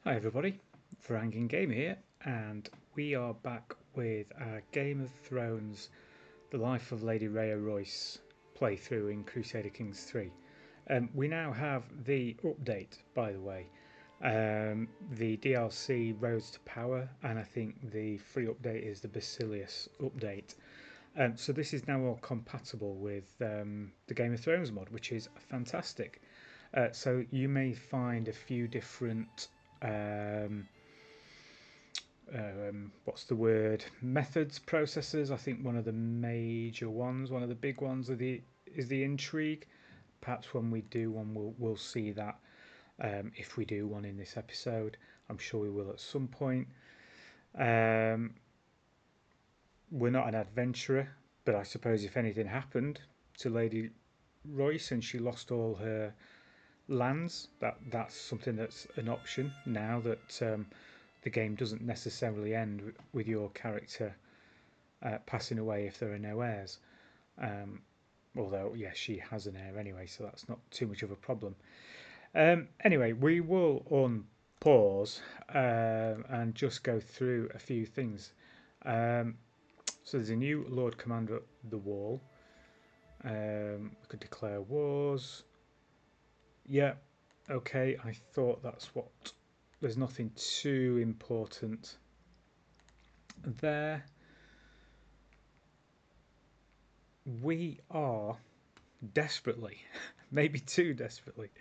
Hi everybody, Velaryon Gamer here, and we are back with our Game of Thrones The Life of Lady Rhea Royce playthrough in Crusader Kings 3. We now have the update, by the way, the DLC Roads to Power, and I think the free update is the Basilius update. So this is now all compatible with the Game of Thrones mod, which is fantastic. So you may find a few different what's the word, methods, processes. I think one of the major ones, one of the big ones is the intrigue. Perhaps when we do one we'll see that, if we do one in this episode. I'm sure we will at some point. We're not an adventurer, but I suppose if anything happened to Lady Royce and she lost all her lands, that's something that's an option now that the game doesn't necessarily end with your character passing away if there are no heirs. Although, yes, she has an heir anyway, so that's not too much of a problem. Anyway, we will unpause and just go through a few things. So there's a new Lord Commander at the wall. We could declare wars. Yeah, okay, I thought that's what... There's nothing too important there. We are desperately, maybe too desperately,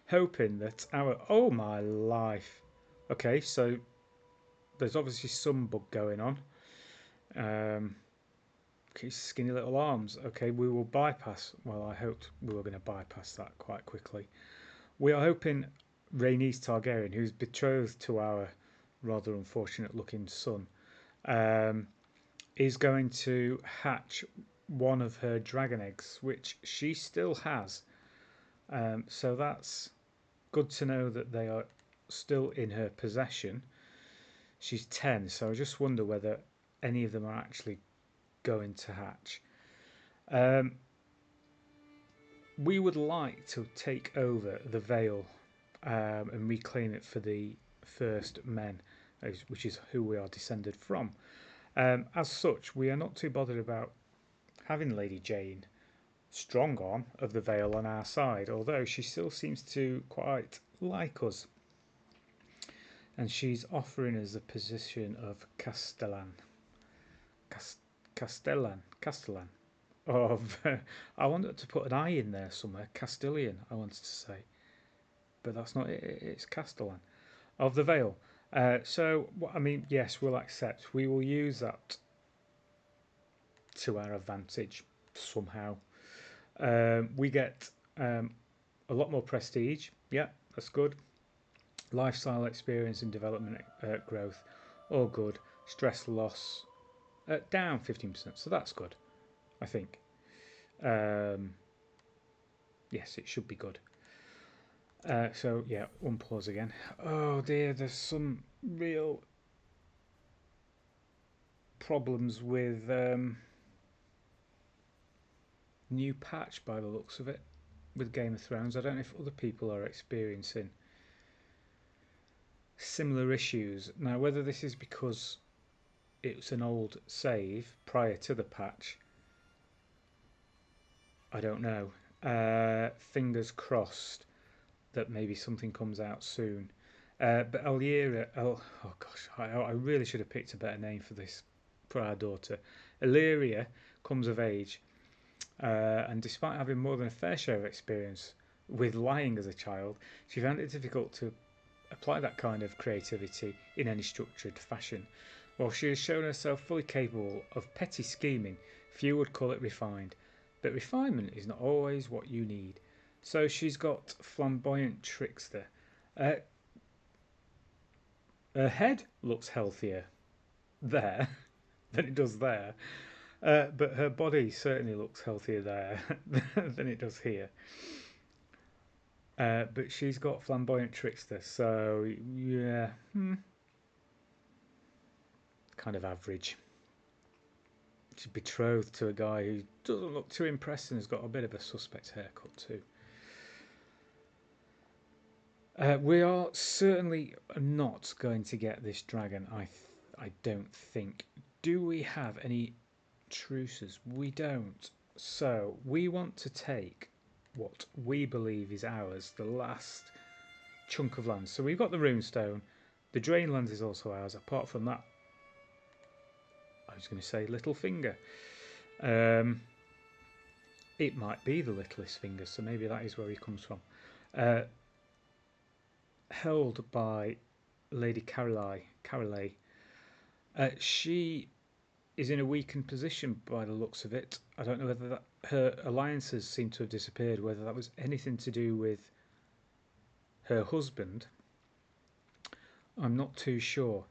hoping that our... Oh my life. Okay, so there's obviously some bug going on. Okay, skinny little arms. Okay, we will bypass... Well, I hoped we were going to bypass that quite quickly. We are hoping Rhaenys Targaryen, who's betrothed to our rather unfortunate looking son, is going to hatch one of her dragon eggs, which she still has. So that's good to know that they are still in her possession. She's 10, so I just wonder whether any of them are actually going to hatch. We would like to take over the Vale and reclaim it for the first men, which is who we are descended from. As such, we are not too bothered about having Lady Jane Strongarm of the Vale on our side, although she still seems to quite like us. And she's offering us the position of Castellan. Castellan. Of I wanted to put an I in there somewhere. Castilian, I wanted to say, but that's not it. It's Castellan of the Vale. So, I mean, yes, we'll accept. We will use that to our advantage somehow. We get a lot more prestige. Yeah, that's good. Lifestyle experience and development growth, all good. Stress loss down 15%, so that's good, I think. Yes, it should be good. So yeah, unpause again. Oh dear, there's some real problems with new patch by the looks of it with Game of Thrones. I don't know if other people are experiencing similar issues. Now, whether this is because it's an old save prior to the patch, I don't know. Fingers crossed that maybe something comes out soon. But Elira, oh gosh, I really should have picked a better name for this, for our daughter. Illyria comes of age, and despite having more than a fair share of experience with lying as a child, she found it difficult to apply that kind of creativity in any structured fashion. While she has shown herself fully capable of petty scheming, few would call it refined. But refinement is not always what you need. So she's got flamboyant trickster. Her head looks healthier there than it does there. But her body certainly looks healthier there than it does here. But she's got flamboyant trickster, so yeah, kind of average. She's betrothed to a guy who doesn't look too impressed and has got a bit of a suspect haircut too. We are certainly not going to get this dragon. I don't think. Do we have any truces? We don't. So we want to take what we believe is ours, the last chunk of land. So we've got the runestone. The drain land is also ours. Apart from that, I was going to say little finger. It might be the littlest finger, so maybe that is where he comes from. Held by Lady Carolee. She is in a weakened position by the looks of it. I don't know whether her alliances seem to have disappeared, whether that was anything to do with her husband. I'm not too sure.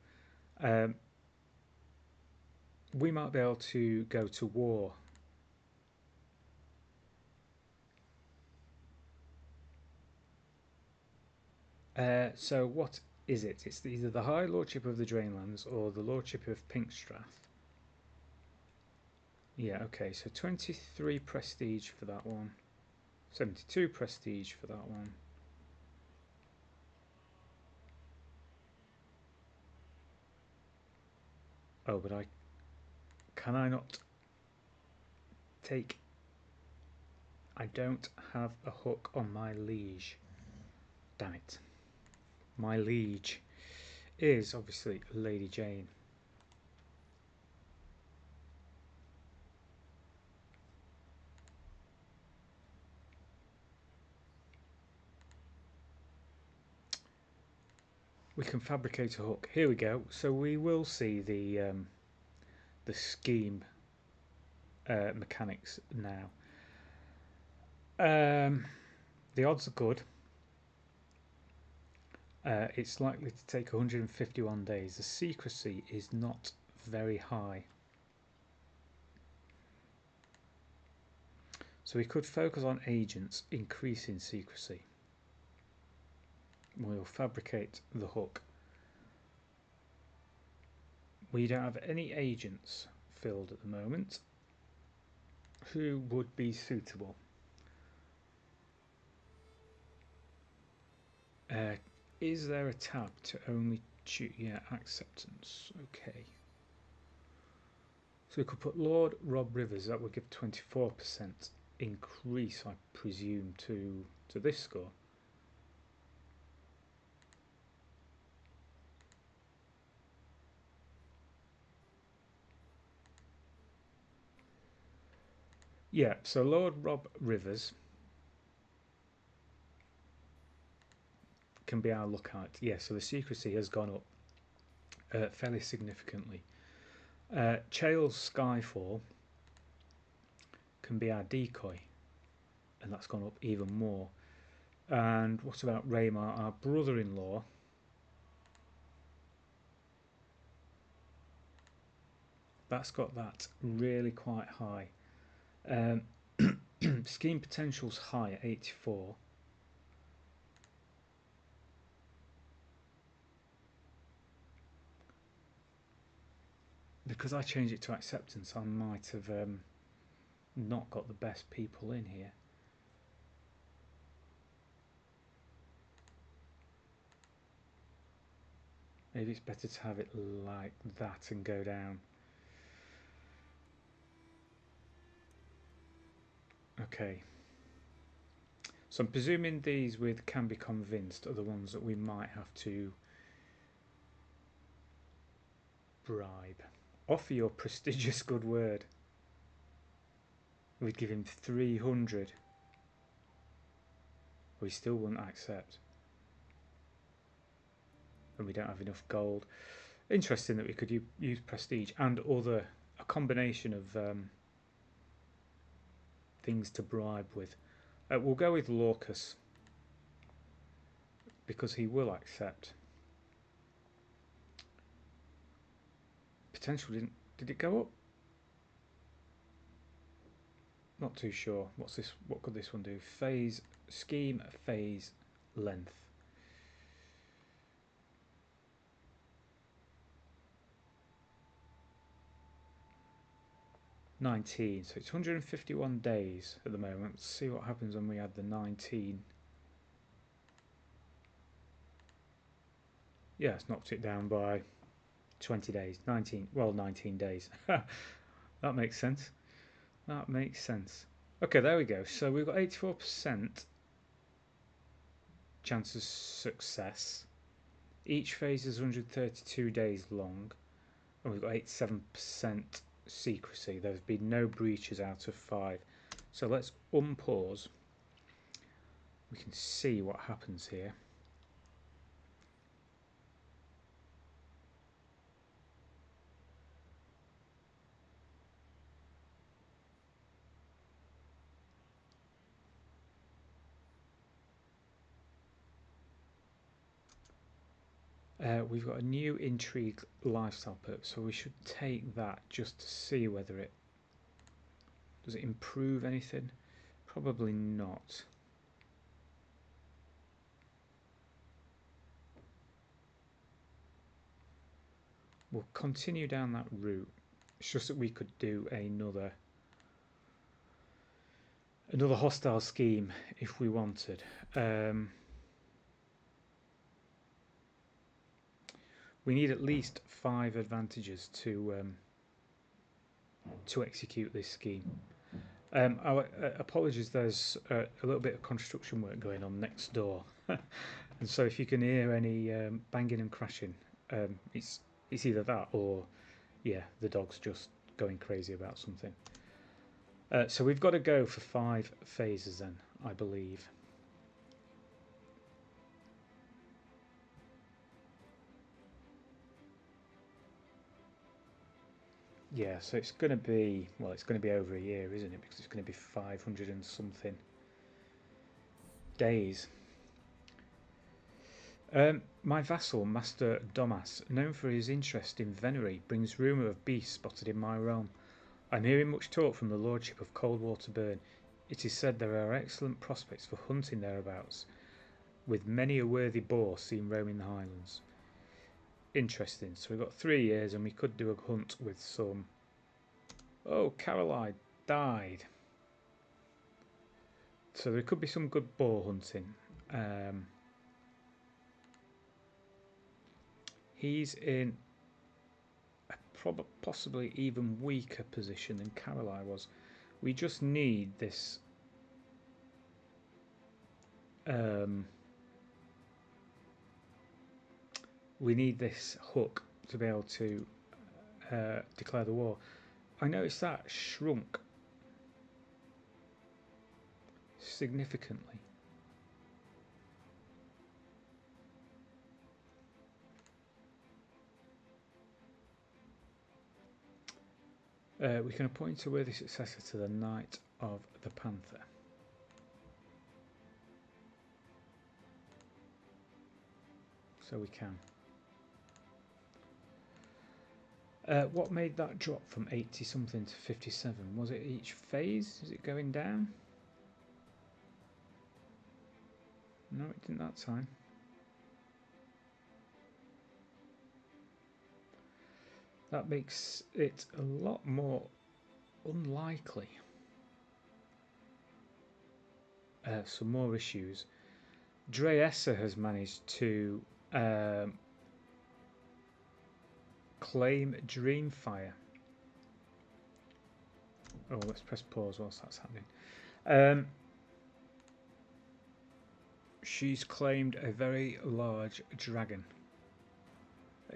We might be able to go to war. So what is it? It's either the High Lordship of the Drainlands or the Lordship of Pinkstrath. Yeah, okay, so 23 prestige for that one. 72 prestige for that one. Oh, but can I not take... I don't have a hook on my liege. Damn it. My liege is obviously Lady Jane. We can fabricate a hook. Here we go. So we will see the scheme mechanics now. The odds are good. It's likely to take 151 days. The secrecy is not very high. So we could focus on agents, increasing secrecy. We'll fabricate the hook. We don't have any agents filled at the moment. Who would be suitable? Is there a tab to only choose? Yeah, acceptance. Okay. So we could put Lord Rob Rivers. That would give 24% increase, I presume, to this score. Yeah, so Lord Rob Rivers can be our lookout. Yeah, so the secrecy has gone up fairly significantly. Chael's Skyfall can be our decoy, and that's gone up even more. And what about Raymar, our brother-in-law? That's got that really quite high. Scheme potential's high at 84. Because I changed it to acceptance, I might have not got the best people in here. Maybe it's better to have it like that and go down. Okay. So I'm presuming these with can be convinced are the ones that we might have to bribe. Offer your prestigious good word. We'd give him 300. We still wouldn't accept. And we don't have enough gold. Interesting that we could use prestige and a combination of things to bribe with. We'll go with Lorcus because he will accept. Potential did it go up? Not too sure. What's this? What could this one do? Phase scheme, phase, length. $19. So it's 151 days at the moment. Let's see what happens when we add the 19. Yeah, it's knocked it down by 20 days. 19 days. That makes sense. That makes sense. Okay, there we go. So we've got 84% chance of success. Each phase is 132 days long, and we've got 87% secrecy. There's been no breaches out of 5. So let's unpause. We can see what happens here. We've got a new intrigue lifestyle perk, so we should take that just to see whether it does it improve anything. Probably not. We'll continue down that route. It's just that we could do another hostile scheme if we wanted. We need at least 5 advantages to execute this scheme. Our apologies, there's a little bit of construction work going on next door, and so if you can hear any banging and crashing, it's either that or yeah, the dog's just going crazy about something. So we've got to go for 5 phases then, I believe. Yeah, so it's going to be, well, it's going to be over a year, isn't it? Because it's going to be 500 and something days. My vassal, Master Domas, known for his interest in venery, brings rumour of beasts spotted in my realm. I'm hearing much talk from the lordship of Coldwater Burn. It is said there are excellent prospects for hunting thereabouts, with many a worthy boar seen roaming the highlands. Interesting. So we've got 3 years and we could do a hunt with some... Oh, Caroline died. So there could be some good boar hunting. He's in a possibly even weaker position than Caroline was. We just need this... we need this hook to be able to declare the war. I noticed that shrunk significantly. We can appoint a worthy successor to the Knight of the Panther. So we can. What made that drop from 80 something to 57? Was it each phase? Is it going down? No, it didn't that time. That makes it a lot more unlikely. Some more issues. Dreyessa has managed to claim Dreamfire. Oh, let's press pause whilst that's happening. She's claimed a very large dragon.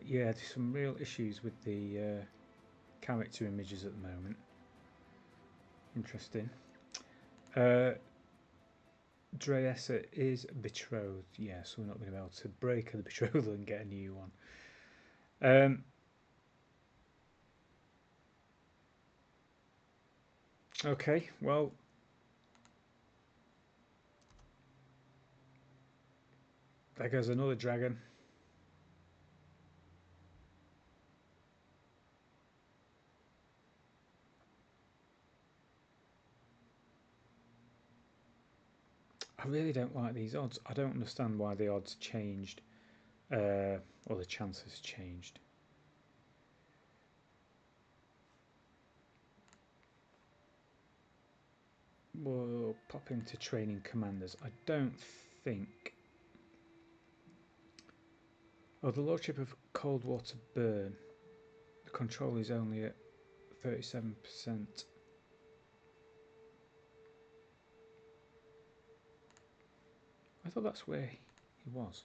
Yeah, there's some real issues with the character images at the moment. Interesting. Dreyessa is betrothed. Yeah, so we're not going to be able to break the betrothal and get a new one. Okay, well, there goes another dragon. I really don't like these odds. I don't understand why the odds changed, or the chances changed. We'll pop into training commanders. I don't think Oh, the Lordship of Coldwater Burn. The control is only at 37%. I thought that's where he was.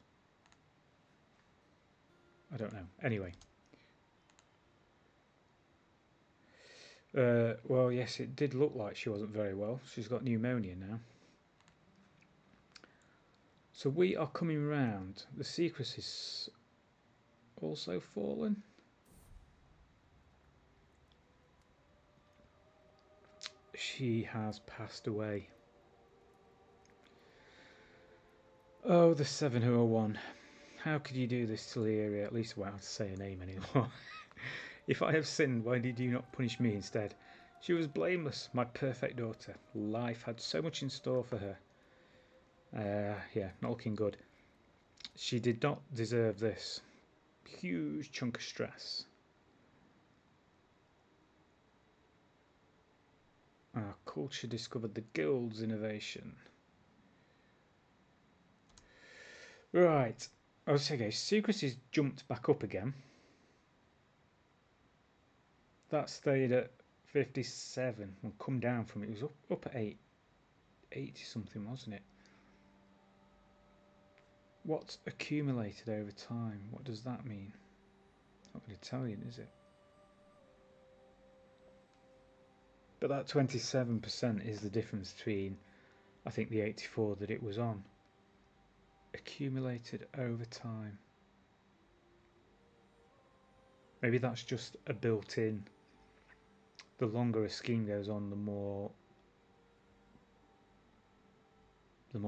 I don't know. Anyway. Well, yes, it did look like she wasn't very well. She's got pneumonia now. So we are coming round. The secrecy's also fallen. She has passed away. Oh, the 701. How could you do this to Lyria? At least I won't have to say her name anymore. If I have sinned, why did you not punish me instead? She was blameless, my perfect daughter. Life had so much in store for her. Yeah, not looking good. She did not deserve this. Huge chunk of stress. Our culture discovered the guild's innovation. Right. Okay, secrecy's jumped back up again. That stayed at 57 and come down from it. It was up at 80 something, wasn't it? What's accumulated over time? What does that mean? Not going to tell you, is it? But that 27% is the difference between, I think, the 84 that it was on. Accumulated over time. Maybe that's just a built-in. The longer a scheme goes on, the more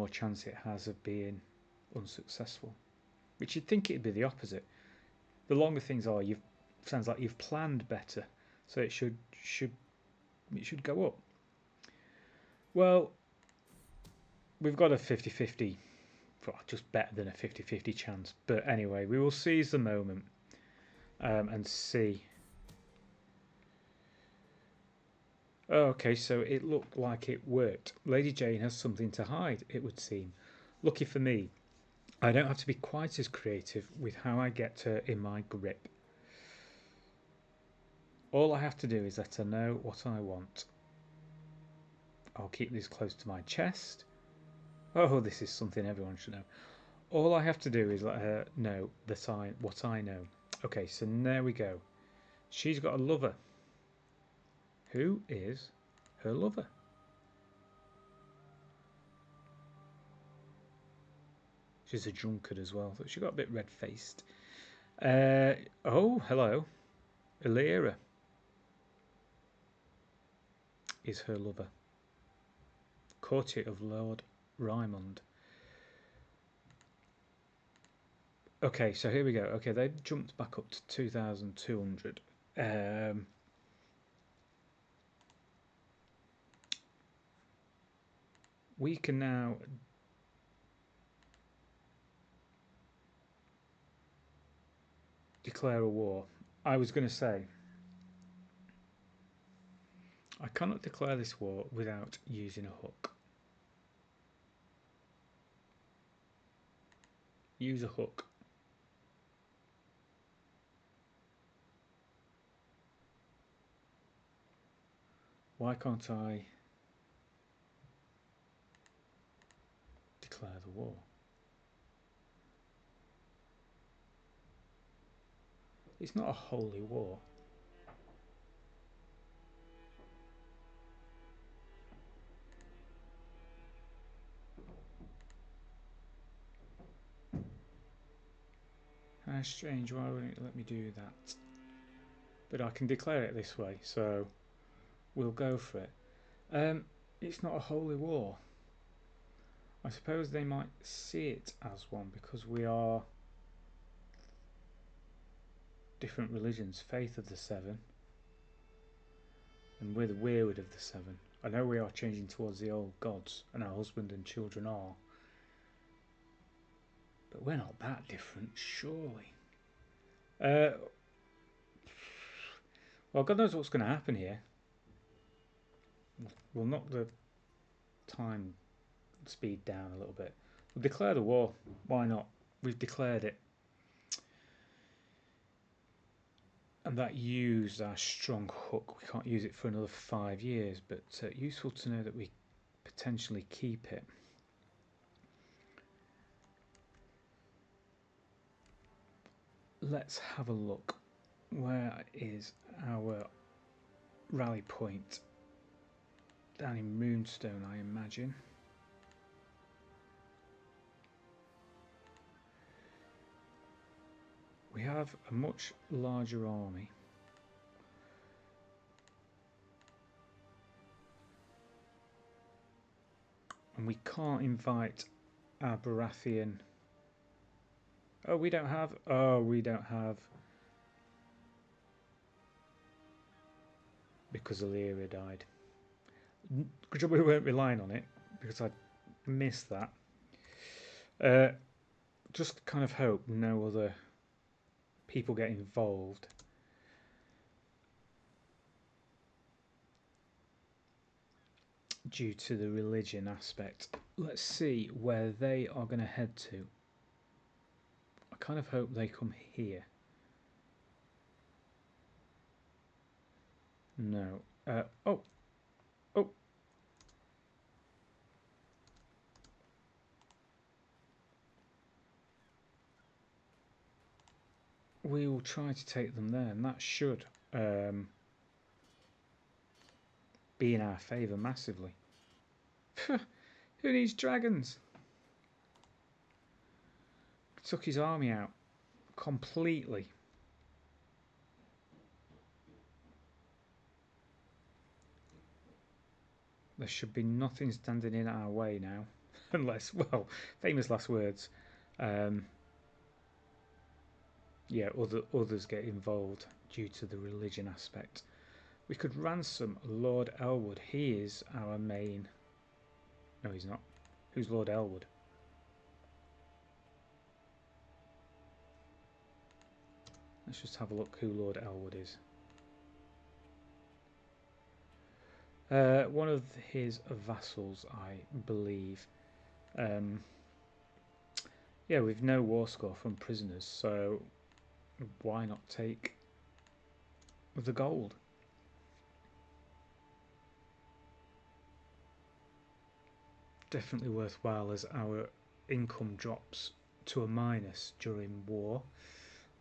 chance it has of being unsuccessful. Which you'd think it'd be the opposite. The longer things are, sounds like you've planned better, so it should go up. Well, we've got a 50-50, well, just better than a 50-50 chance. But anyway, we will seize the moment and see. Oh, okay, so it looked like it worked. Lady Jane has something to hide, it would seem. Lucky for me, I don't have to be quite as creative with how I get her in my grip. All I have to do is let her know what I want. I'll keep this close to my chest. Oh, this is something everyone should know. All I have to do is let her know what I know. Okay, so there we go. She's got a lover. Who is her lover? She's a drunkard as well. She got a bit red-faced. Oh, hello. Illyria is her lover. Courtier of Lord Raymond. Okay, so here we go. Okay, they jumped back up to 2,200. We can now declare a war. I was going to say, I cannot declare this war without using a hook. Use a hook. Why can't I declare the war? It's not a holy war. How strange, why wouldn't it let me do that? But I can declare it this way, so we'll go for it. It's not a holy war. I suppose they might see it as one because we are different religions, faith of the seven, and we're the weird of the seven. I know we are changing towards the old gods, and our husband and children are, but we're not that different, surely. Well, God knows what's going to happen here. We'll knock the time speed down a little bit. We'll declare the war. Why not? We've declared it. And that used our strong hook. We can't use it for another 5 years, but useful to know that we potentially keep it. Let's have a look. Where is our rally point? Down in Moonstone, I imagine. We have a much larger army. And we can't invite our Baratheon. Oh, we don't have. Oh, we don't have. Because Illyria died. Good job we weren't relying on it, because I missed that. Just kind of hope no other people get involved. Due to the religion aspect. Let's see where they are going to head to. I kind of hope they come here. No. Oh. We will try to take them there, and that should be in our favour massively. Who needs dragons? Took his army out completely. There should be nothing standing in our way now. Unless, well, famous last words. Yeah, others get involved due to the religion aspect. We could ransom Lord Elwood. He is our main... No, he's not. Who's Lord Elwood? Let's just have a look who Lord Elwood is. One of his vassals, I believe. Yeah, we've no war score from prisoners, so why not take the gold? Definitely worthwhile as our income drops to a minus during war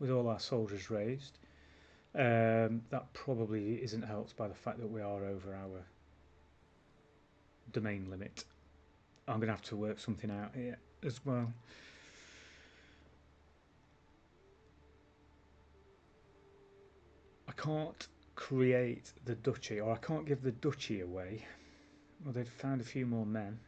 with all our soldiers raised. That probably isn't helped by the fact that we are over our domain limit. I'm going to have to work something out here as well. I can't create the duchy, or I can't give the duchy away. Well, they've found a few more men.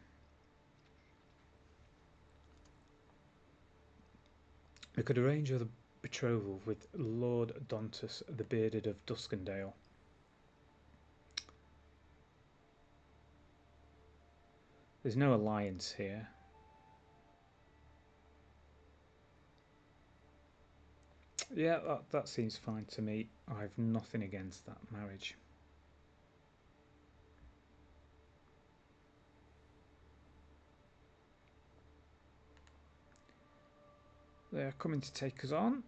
We could arrange a betrothal with Lord Dontus the Bearded of Duskendale. There's no alliance here. Yeah, that seems fine to me. I have nothing against that marriage. They're coming to take us on.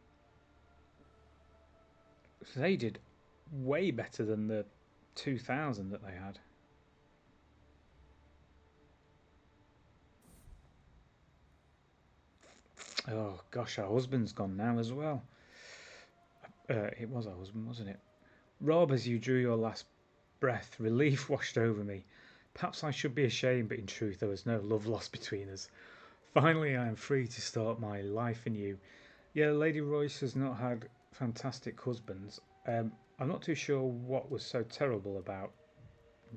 They did way better than the 2,000 that they had. Oh gosh, our husband's gone now as well. It was our husband, wasn't it? Rob, as you drew your last breath, relief washed over me. Perhaps I should be ashamed, but in truth there was no love lost between us. Finally I am free to start my life anew. Yeah, Lady Royce has not had fantastic husbands. I'm not too sure what was so terrible about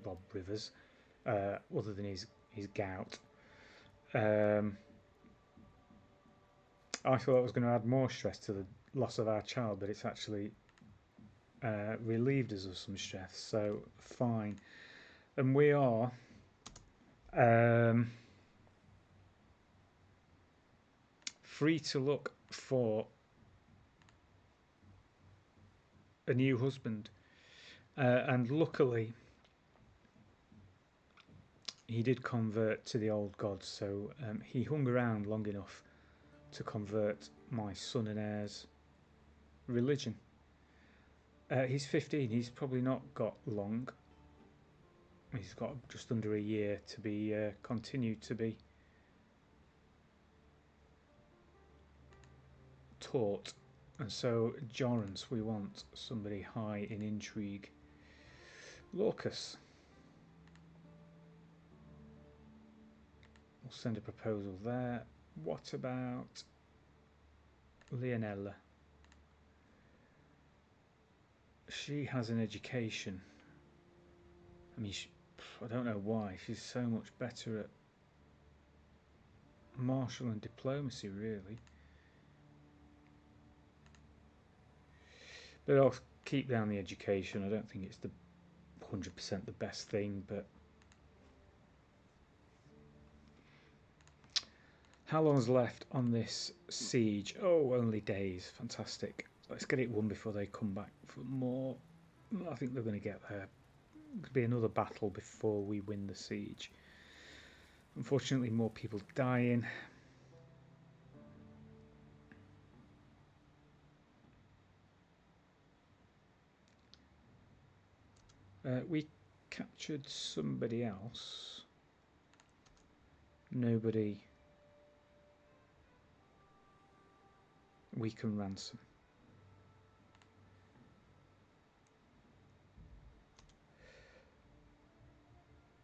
Rob Rivers, other than his gout. I thought it was going to add more stress to the loss of our child, but it's actually relieved us of some stress, so fine. And we are free to look for a new husband, and luckily he did convert to the old gods, so he hung around long enough to convert my son and heir's religion. He's 15. He's probably not got long. He's got just under a year to be continue to be taught. And so, Jorans, we want somebody high in intrigue. Lorcus. We'll send a proposal there. What about Leonella? She has an education. I mean, I don't know why. She's so much better at martial and diplomacy, really. But I'll keep down the education. I don't think it's the 100% the best thing, but how long's left on this siege? Oh, only days. Fantastic. Let's get it won before they come back for more. I think they're going to get there. There'll be another battle before we win the siege. Unfortunately, more people dying. We captured somebody else. Nobody we can ransom.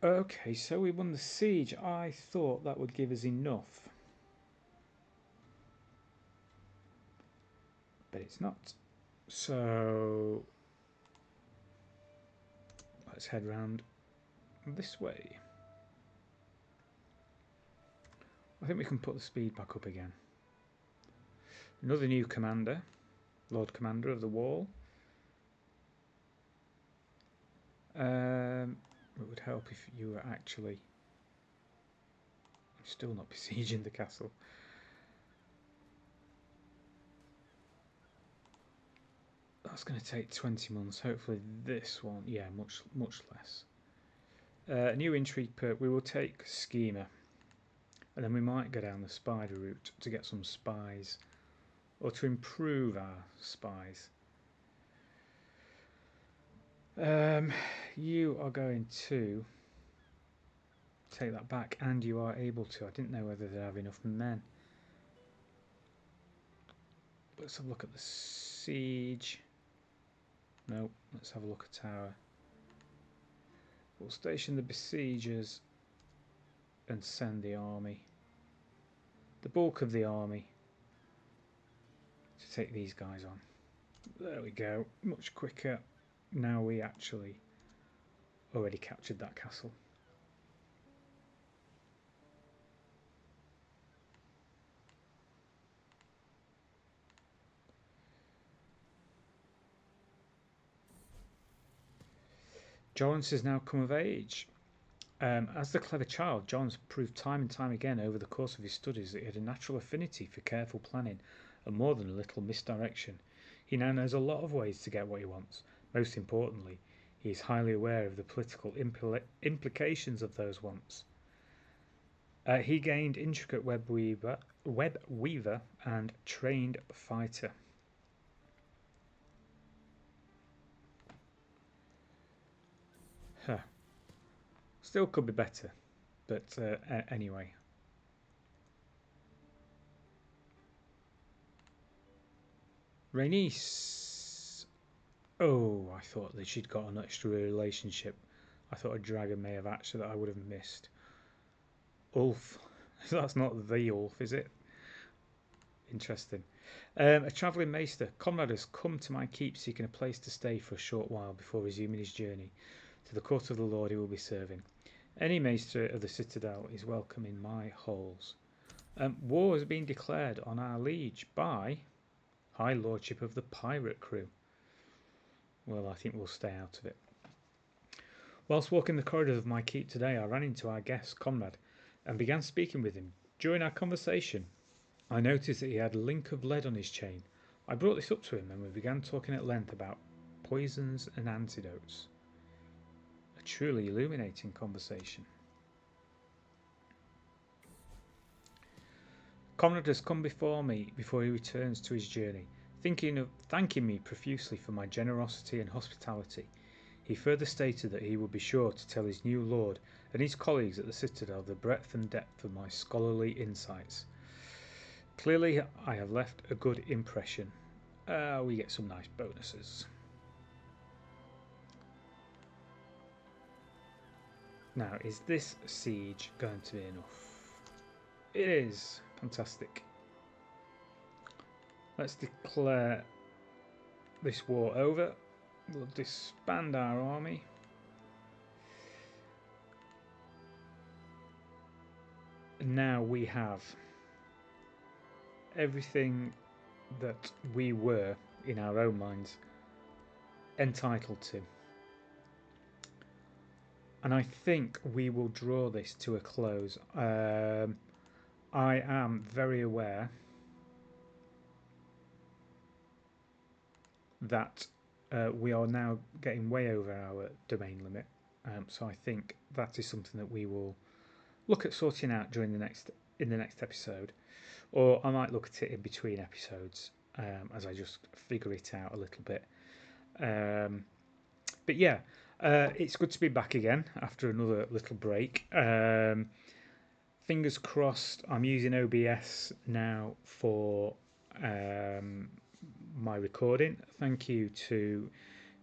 Okay, so we won the siege. I thought that would give us enough. But it's not. So let's head round this way. I think we can put the speed back up again. Another new commander, Lord Commander of the Wall. It would help if you were actually... I'm still not besieging the castle. That's going to take 20 months. Hopefully this one, yeah, much less. New intrigue perk. We will take Schemer, and then we might go down the spider route to get some spies, or to improve our spies. You are going to take that back, and you are able to. I didn't know whether they have enough men. Let's have a look at the siege. No, let's have a look at tower. We'll station the besiegers and send the army, the bulk of the army, to take these guys on. There we go, much quicker. Now we actually already captured that castle. Jorans has now come of age. As the clever child, Jorans proved time and time again over the course of his studies that he had a natural affinity for careful planning and more than a little misdirection. He now knows a lot of ways to get what he wants. Most importantly, he is highly aware of the political implications of those wants. He gained intricate web weaver and trained fighter. Huh. Still could be better, but anyway. Rhaenys. Oh, I thought that she'd got an extra relationship. I thought a dragon may have hatched that I would have missed. Ulf. That's not the Ulf, is it? Interesting. A travelling maester. Conrad has come to my keep seeking a place to stay for a short while before resuming his journey to the court of the Lord he will be serving. Any maester of the citadel is welcome in my halls. War has been declared on our liege by High Lordship of the Pirate Crew. Well, I think we'll stay out of it. Whilst walking the corridors of my keep today, I ran into our guest, Conrad, and began speaking with him. During our conversation, I noticed that he had a link of lead on his chain. I brought this up to him and we began talking at length about poisons and antidotes. A truly illuminating conversation. Conrad has come before me before he returns to his journey. thinking of thanking me profusely for my generosity and hospitality. He further stated that he would be sure to tell his new lord and his colleagues at the Citadel the breadth and depth of my scholarly insights. Clearly, I have left a good impression. We get some nice bonuses. Now, is this siege going to be enough? It is. Fantastic. Let's declare this war over. We'll disband our army. And now we have everything that we were, in our own minds, entitled to. And I think we will draw this to a close. I am very aware that we are now getting way over our domain limit. So I think that is something that we will look at sorting out in the next episode, or I might look at it in between episodes as I just figure it out a little bit. But yeah, it's good to be back again after another little break. Fingers crossed. I'm using OBS now for my recording. Thank you to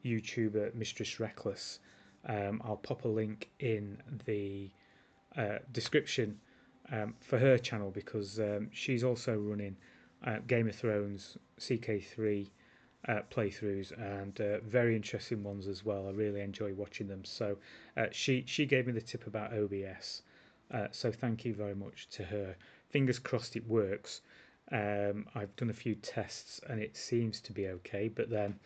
YouTuber Mistress Reckless. I'll pop a link in the description for her channel, because she's also running Game of Thrones CK3 playthroughs, and very interesting ones as well. I really enjoy watching them. So she gave me the tip about OBS, so thank you very much to her. Fingers crossed it works. I've done a few tests and it seems to be okay, but then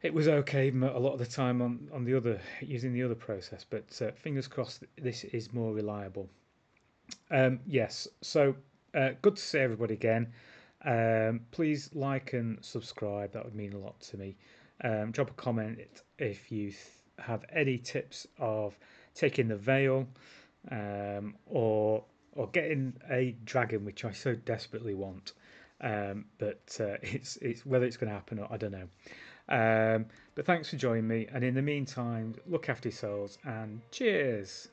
it was okay a lot of the time on the other, using the other process, but fingers crossed this is more reliable. Yes, so good to see everybody again. Please like and subscribe, that would mean a lot to me. Drop a comment if you have any tips of taking the veil, or getting a dragon, which I so desperately want. But it's whether it's going to happen or I don't know. But thanks for joining me, and in the meantime, look after yourselves and cheers.